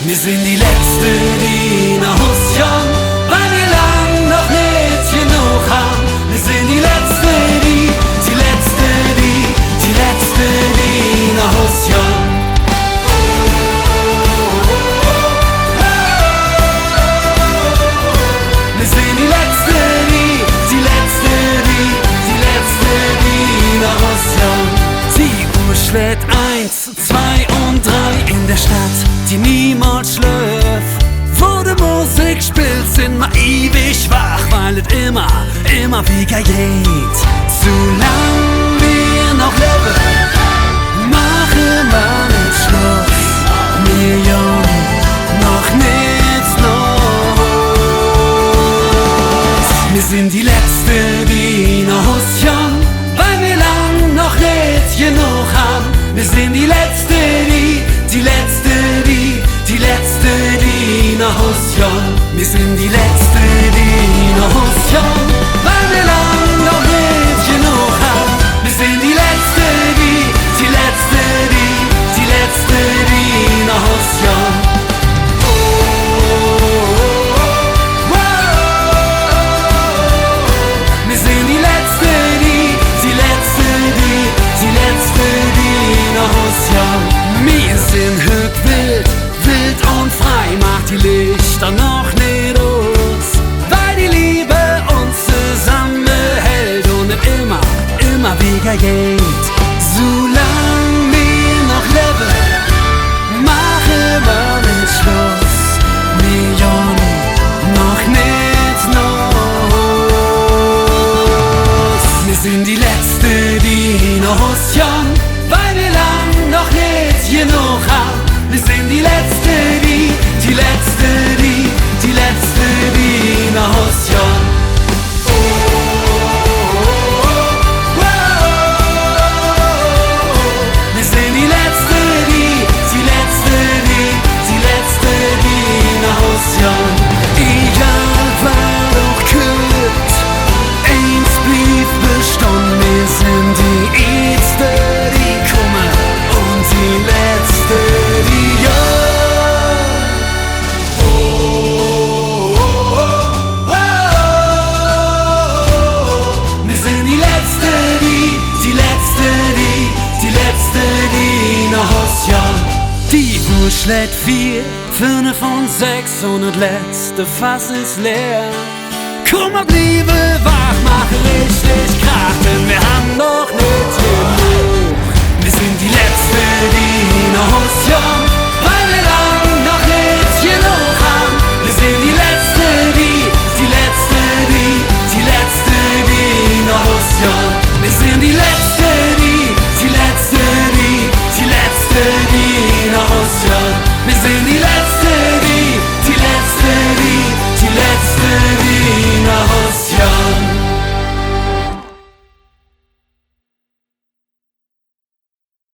Wir sind die Letzte, die nach Hus schauen, weil wir lang noch nicht genug haben. Wir sind die Letzte, die Letzte, die Letzte, die nach Hus schauen. Wir sind die Letzte, die Letzte, die Letzte, die nach Hus schauen. Die Uhr schlägt 1, 2 und 3 in der Stadt, die niemals schläft. Wo die Musik spielt, sind wir ewig wach, weil es immer wieder geht. Solange wir noch leben, machen wir nicht Schluss. Wir jung, noch nichts los. Wir sind die Letzte, die nach Hus schauen, weil wir lang noch nicht genug haben. Wir sind die Letzte, die Letzte, die Letzte, die nach Hus schauen. Wir sind die Letzte, die nach Hus schauen, weil wir lang noch nicht genug haben. Wir sind die Letzte, die Letzte, die Letzte, die nach Hus schauen. Wir sind die Letzte, die Letzte, die Letzte, die nach Hus schauen. Wir sind hüb wild und frei, macht die Lichter noch nicht aus, weil die Liebe uns zusammenhält und nicht immer wieder geht. Solange wir noch leben, machen wir nicht Schluss. Wir jung, noch nicht los. Wir sind die Letzte, die nach Hus schauen, weil wir lang noch nicht genug haben. Wir sind die Letzte, die Letzte, die Letzte, die nach Hus schauen. Wir sind die Letzte, die Letzte, die Letzte, die nach Hus schauen. Egal was auch kommt, eins blieb bestanden. Wir sind die Erste, die kommen und die Letzte, die ja. Wir sind die Letzte, die Letzte, die Letzte, die nach Hus schauen. Die Uhr schlägt 4, 5 und 6 und das letzte Fass ist leer. Komm mal, Liebe, wach, mach richtig Krach, denn wir haben noch nicht genug. Wir sind die Letzte, die nach Hus schauen, weil wir lang noch nicht genug haben. Wir sind die Letzte, die Letzte, die Letzte, die nach Hus schauen. Wir sind die Letzte, die Letzte, die Letzte, die nach Hus schauen. Wir sind die